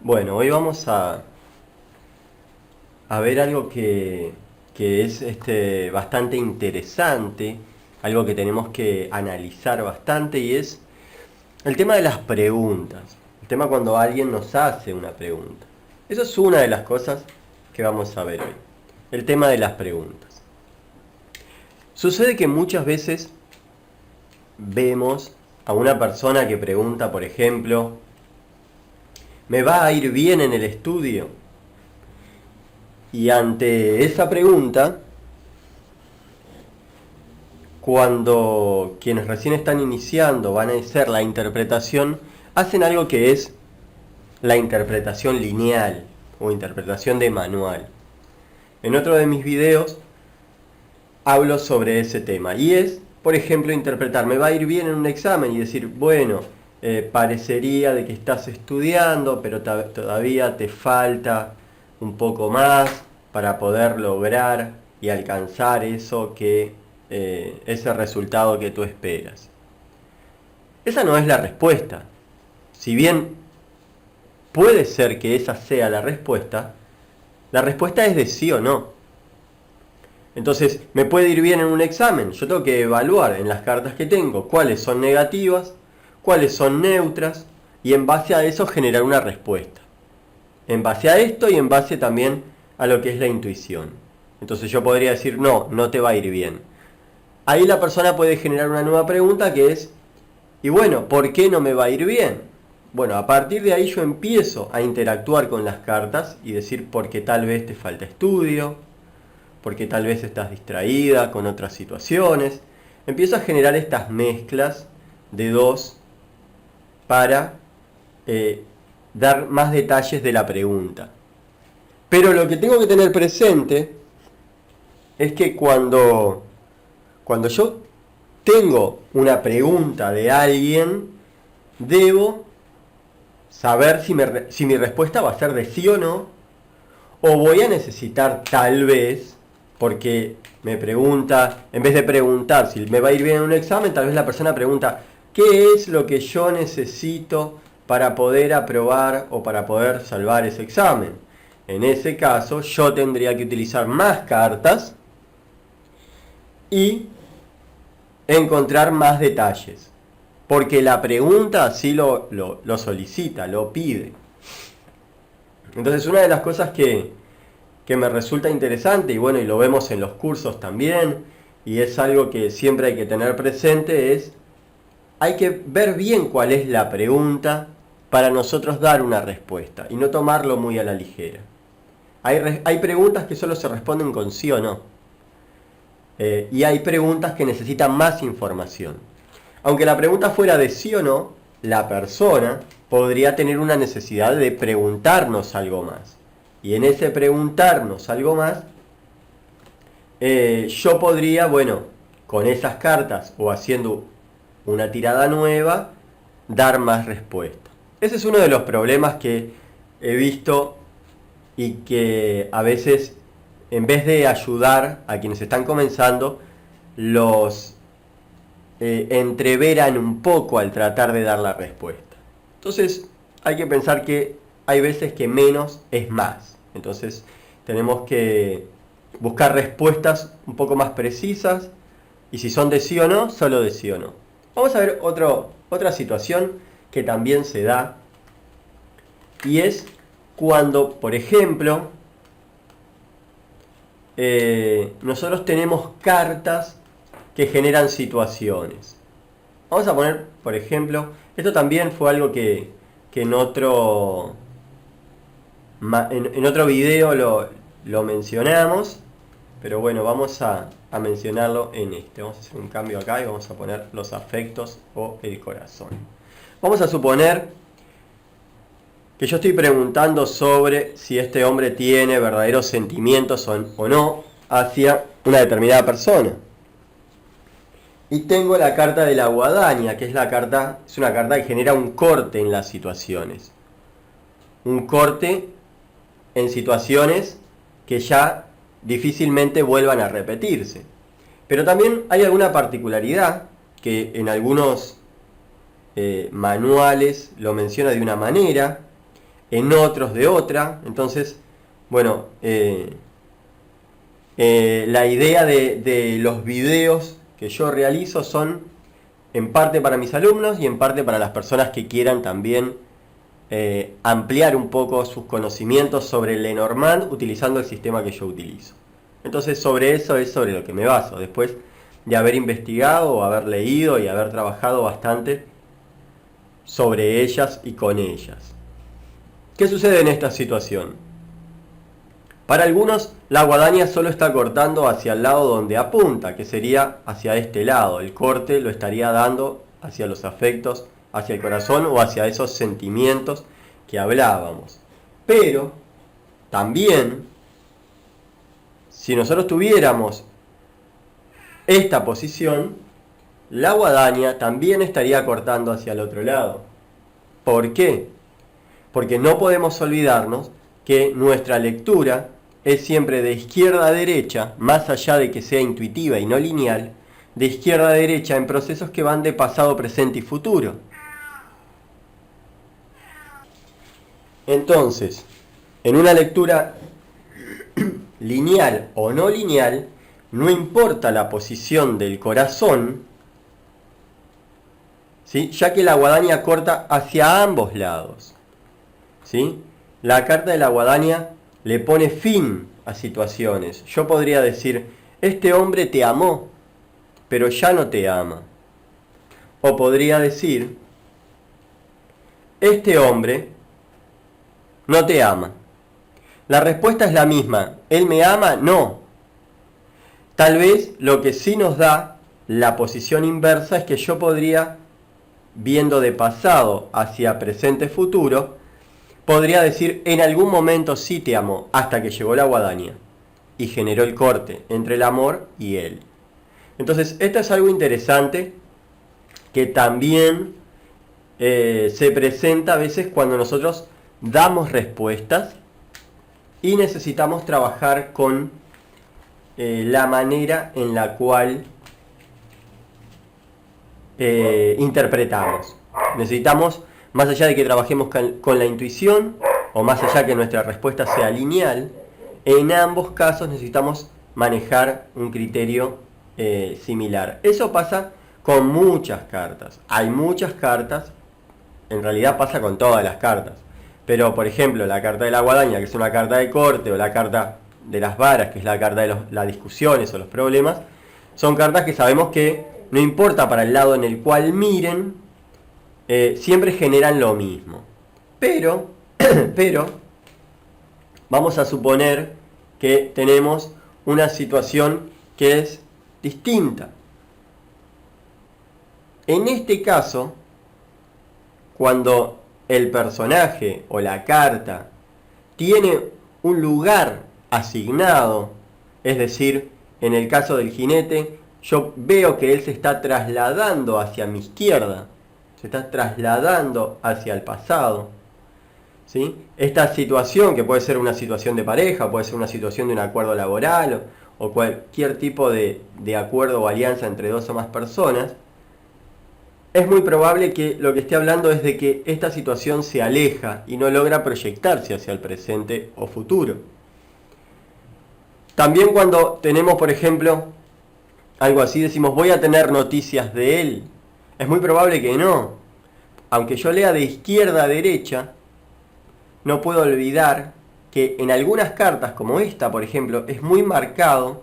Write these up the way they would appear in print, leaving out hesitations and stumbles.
Bueno, hoy vamos a ver algo que es bastante interesante, algo que tenemos que analizar bastante y es el tema de las preguntas. El tema cuando alguien nos hace una pregunta. Eso es una de las cosas que vamos a ver hoy. El tema de las preguntas. Sucede que muchas veces vemos a una persona que pregunta, por ejemplo, ¿me va a ir bien en el estudio? Y ante esa pregunta, cuando quienes recién están iniciando van a hacer la interpretación, hacen algo que es la interpretación lineal o interpretación de manual. En otro de mis videos hablo sobre ese tema y es, por ejemplo, interpretar, me va a ir bien en un examen y decir, bueno, parecería de que estás estudiando, pero todavía te falta un poco más para poder lograr y alcanzar eso ese resultado que tú esperas. Esa no es la respuesta. Si bien puede ser que esa sea la respuesta es de sí o no. Entonces, me puede ir bien en un examen. Yo tengo que evaluar en las cartas que tengo cuáles son negativas, cuáles son neutras, y en base a eso generar una respuesta. En base a esto y en base también a lo que es la intuición. Entonces yo podría decir, no, no te va a ir bien. Ahí la persona puede generar una nueva pregunta que es, y bueno, ¿por qué no me va a ir bien? Bueno, a partir de ahí yo empiezo a interactuar con las cartas y decir porque tal vez te falta estudio, porque tal vez estás distraída con otras situaciones. Empiezo a generar estas mezclas de dos para dar más detalles de la pregunta. Pero lo que tengo que tener presente es que cuando yo tengo una pregunta de alguien, debo saber si mi respuesta va a ser de sí o no, o voy a necesitar tal vez, porque me pregunta, en vez de preguntar si me va a ir bien en un examen, tal vez la persona pregunta, ¿qué es lo que yo necesito para poder aprobar o para poder salvar ese examen? En ese caso, yo tendría que utilizar más cartas y encontrar más detalles, porque la pregunta así lo solicita, lo pide. Entonces, una de las cosas que me resulta interesante, y bueno, y lo vemos en los cursos también, y es algo que siempre hay que tener presente, es hay que ver bien cuál es la pregunta para nosotros dar una respuesta y no tomarlo muy a la ligera. Hay preguntas que solo se responden con sí o no. Y hay preguntas que necesitan más información. Aunque la pregunta fuera de sí o no, la persona podría tener una necesidad de preguntarnos algo más. Y en ese preguntarnos algo más, yo podría, bueno, con esas cartas o haciendo una tirada nueva, dar más respuesta. Ese es uno de los problemas que he visto y que a veces, en vez de ayudar a quienes están comenzando, los entreveran un poco al tratar de dar la respuesta. Entonces, hay que pensar que hay veces que menos es más. Entonces, tenemos que buscar respuestas un poco más precisas y si son de sí o no, solo de sí o no. Vamos a ver otra situación que también se da y es cuando, por ejemplo, nosotros tenemos cartas que generan situaciones. Vamos a poner, por ejemplo, esto también fue algo que en otro video lo mencionamos, pero bueno, vamos a mencionarlo en este. Vamos a hacer un cambio acá y vamos a poner los afectos o el corazón. Vamos a suponer que yo estoy preguntando sobre si este hombre tiene verdaderos sentimientos o no hacia una determinada persona. Y tengo la carta de la guadaña, que es una carta que genera un corte en las situaciones. Un corte en situaciones que ya difícilmente vuelvan a repetirse. Pero también hay alguna particularidad que en algunos manuales lo menciona de una manera, en otros de otra. Entonces, bueno, la idea de los videos que yo realizo son en parte para mis alumnos y en parte para las personas que quieran también ampliar un poco sus conocimientos sobre Lenormand utilizando el sistema que yo utilizo. Entonces sobre eso es sobre lo que me baso, después de haber investigado o haber leído y haber trabajado bastante sobre ellas y con ellas. ¿Qué sucede en esta situación? Para algunos la guadaña solo está cortando hacia el lado donde apunta, que sería hacia este lado. El corte lo estaría dando hacia los afectos, hacia el corazón o hacia esos sentimientos que hablábamos. Pero también, si nosotros tuviéramos esta posición, la guadaña también estaría cortando hacia el otro lado. ¿Por qué? Porque no podemos olvidarnos que nuestra lectura es siempre de izquierda a derecha, más allá de que sea intuitiva y no lineal, de izquierda a derecha en procesos que van de pasado, presente y futuro. Entonces, en una lectura lineal o no lineal, no importa la posición del corazón, ¿sí?, ya que la guadaña corta hacia ambos lados, ¿sí? La carta de la guadaña le pone fin a situaciones. Yo podría decir, este hombre te amó, pero ya no te ama. O podría decir, este hombre no te ama. La respuesta es la misma, ¿él me ama? No. Tal vez lo que sí nos da la posición inversa es que yo podría, viendo de pasado hacia presente futuro, podría decir, en algún momento sí te amó, hasta que llegó la guadaña y generó el corte entre el amor y él. Entonces, esto es algo interesante que también se presenta a veces cuando nosotros damos respuestas y necesitamos trabajar con la manera en la cual interpretamos. Necesitamos, más allá de que trabajemos con la intuición, o más allá que nuestra respuesta sea lineal, en ambos casos necesitamos manejar un criterio similar. Eso pasa con muchas cartas. Hay muchas cartas, en realidad pasa con todas las cartas. Pero, por ejemplo, la carta de la guadaña, que es una carta de corte, o la carta de las varas, que es la carta de las discusiones o los problemas, son cartas que sabemos que no importa para el lado en el cual miren, siempre generan lo mismo. Pero, vamos a suponer que tenemos una situación que es distinta. En este caso, cuando el personaje o la carta tiene un lugar asignado, es decir, en el caso del jinete, yo veo que él se está trasladando hacia mi izquierda, se está trasladando hacia el pasado, ¿sí? Esta situación, que puede ser una situación de pareja, puede ser una situación de un acuerdo laboral o cualquier tipo de acuerdo o alianza entre dos o más personas, es muy probable que lo que esté hablando es de que esta situación se aleja y no logra proyectarse hacia el presente o futuro. También cuando tenemos, por ejemplo, algo así, decimos, voy a tener noticias de él. Es muy probable que no. Aunque yo lea de izquierda a derecha, no puedo olvidar que en algunas cartas, como esta, por ejemplo, es muy marcado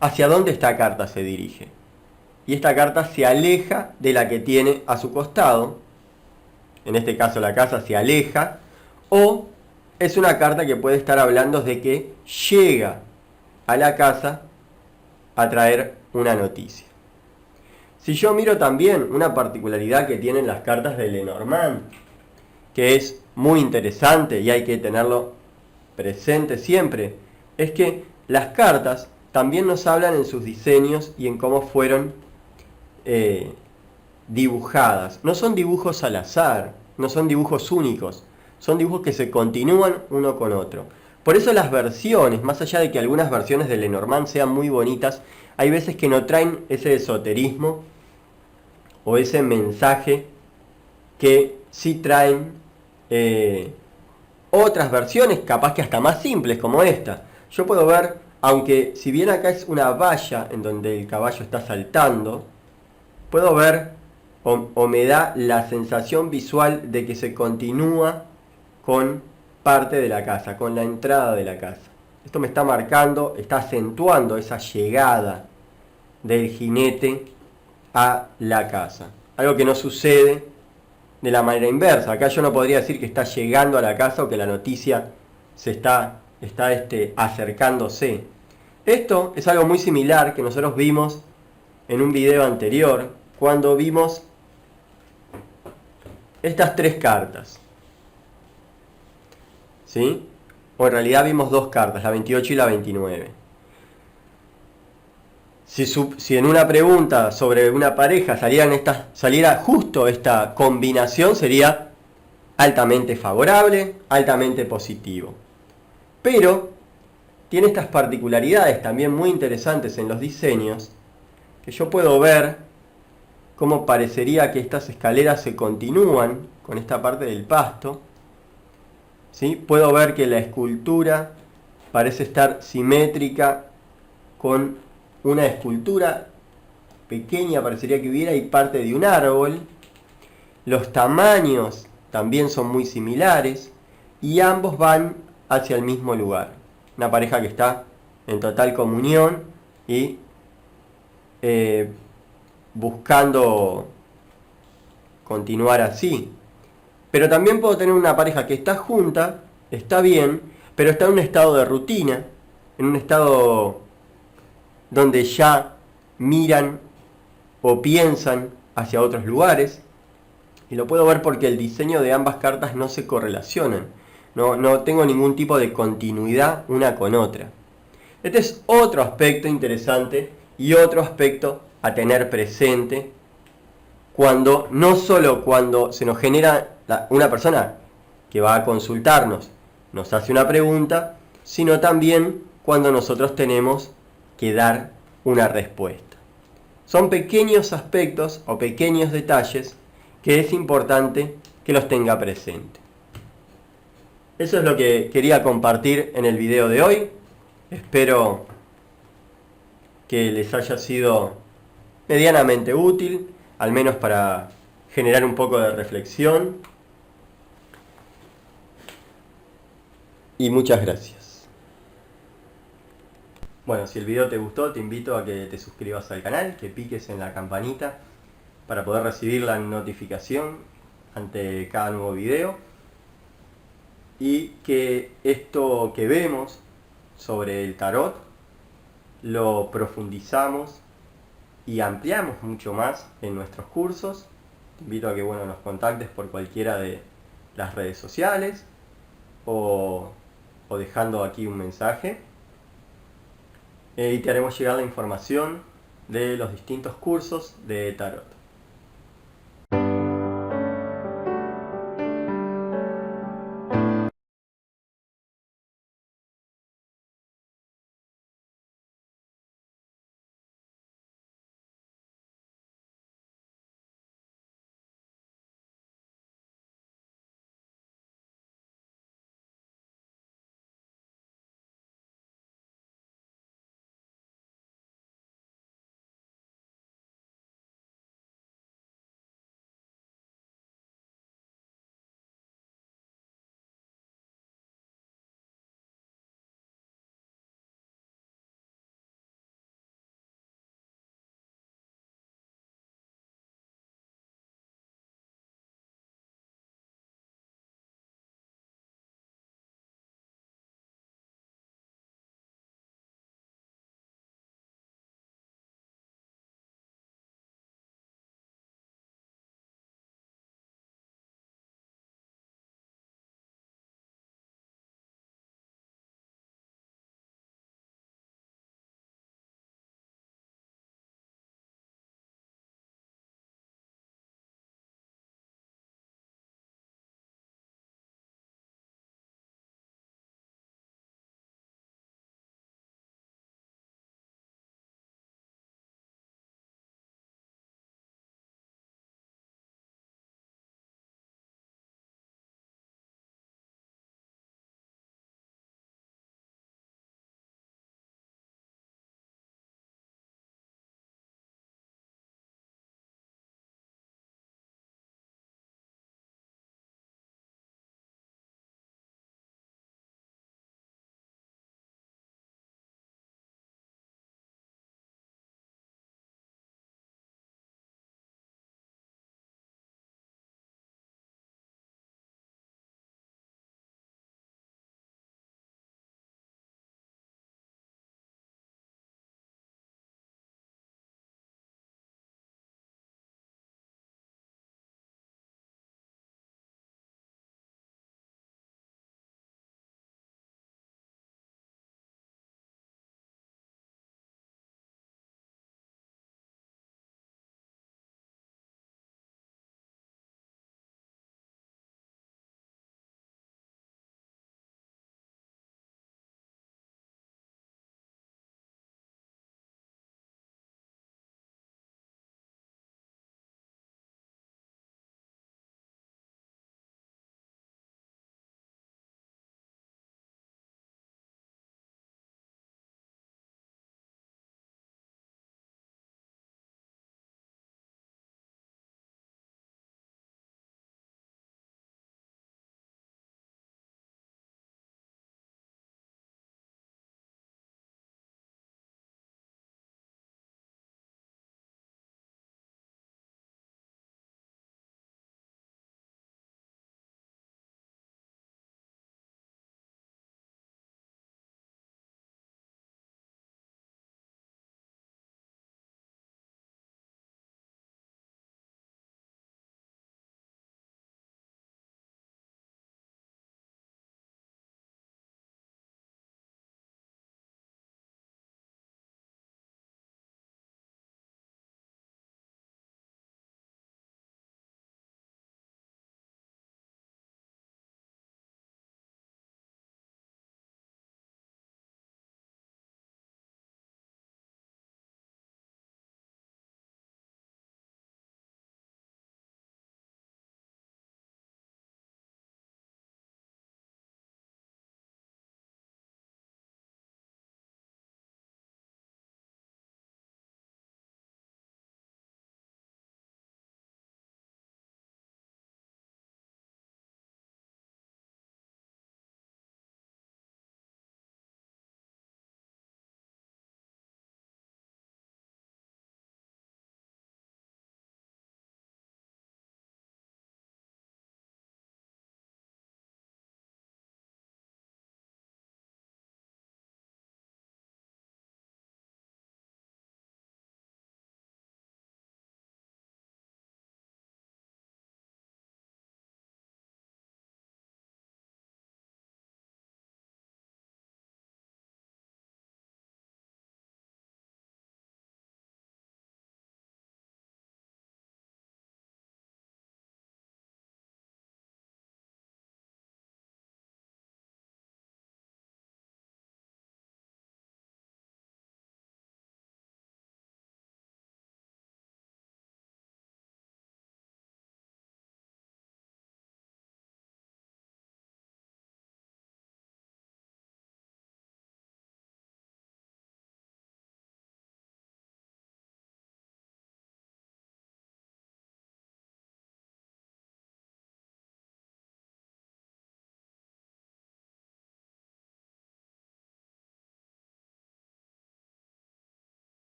hacia dónde esta carta se dirige. Y esta carta se aleja de la que tiene a su costado. En este caso la casa se aleja. O es una carta que puede estar hablando de que llega a la casa a traer una noticia. Si yo miro también una particularidad que tienen las cartas de Lenormand, que es muy interesante y hay que tenerlo presente siempre, es que las cartas también nos hablan en sus diseños y en cómo fueron dibujadas. No son dibujos al azar, no son dibujos únicos, son dibujos que se continúan uno con otro. Por eso las versiones, más allá de que algunas versiones de Lenormand sean muy bonitas, hay veces que no traen ese esoterismo o ese mensaje que sí traen otras versiones, capaz que hasta más simples como esta. Yo puedo ver, aunque si bien acá es una valla en donde el caballo está saltando, puedo ver o me da la sensación visual de que se continúa con parte de la casa, con la entrada de la casa. Esto me está marcando, está acentuando esa llegada del jinete a la casa. Algo que no sucede de la manera inversa. Acá yo no podría decir que está llegando a la casa o que la noticia se está acercándose. Esto es algo muy similar que nosotros vimos en un video anterior, cuando vimos estas tres cartas. ¿Sí? O en realidad vimos dos cartas, la 28 y la 29. Si en una pregunta sobre una pareja saliera justo esta combinación, sería altamente favorable, altamente positivo. Pero tiene estas particularidades también muy interesantes en los diseños, que yo puedo ver cómo parecería que estas escaleras se continúan con esta parte del pasto. ¿Sí? Puedo ver que la escultura parece estar simétrica con una escultura pequeña, parecería que hubiera, y parte de un árbol. Los tamaños también son muy similares y ambos van hacia el mismo lugar. Una pareja que está en total comunión y buscando continuar así. Pero también puedo tener una pareja que está junta, está bien, pero está en un estado de rutina, en un estado donde ya miran o piensan hacia otros lugares. Y lo puedo ver porque el diseño de ambas cartas no se correlacionan. No tengo ningún tipo de continuidad una con otra. Este es otro aspecto interesante y otro aspecto a tener presente cuando, no solo cuando se nos genera una persona que va a consultarnos, nos hace una pregunta, sino también cuando nosotros tenemos que dar una respuesta. Son pequeños aspectos o pequeños detalles que es importante que los tenga presente. Eso es lo que quería compartir en el video de hoy. Espero que les haya sido medianamente útil, al menos para generar un poco de reflexión. Y muchas gracias. Bueno, si el video te gustó, te invito a que te suscribas al canal, que piques en la campanita para poder recibir la notificación ante cada nuevo video. Y que esto que vemos sobre el tarot lo profundizamos y ampliamos mucho más en nuestros cursos. Te invito a que nos contactes por cualquiera de las redes sociales o dejando aquí un mensaje, y te haremos llegar la información de los distintos cursos de tarot.